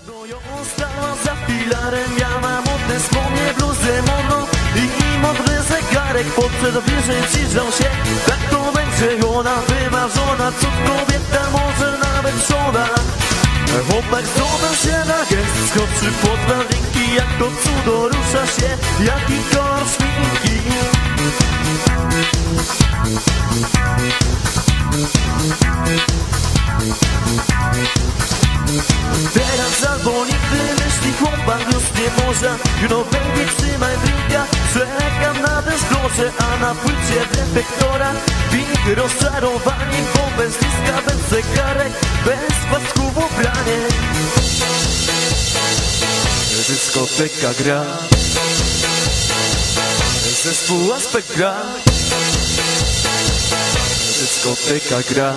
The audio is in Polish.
Stoją stała za filarem, ja mam modne spodnie, bluzę modną i modny zegarek. Podszedł bliżej, przyjrzał się, tak to będzie ona wymarzona, cud kobieta, może nawet żona. Chłopak zdobył się na gest, skoczy pod drabinki, jak to cudo rusza się, jaki kolor szminki. Teraz albo nigdy, myśli chłopak, już nie może. You know baby, trzymaj drinka, czekam na deskorze, a na płycie defektora big rozczarowanie, bo bez liska, bez zegarek, bez pasków ubranie. Dyskoteka gra, zespół Aspekt gra. Dyskoteka gra.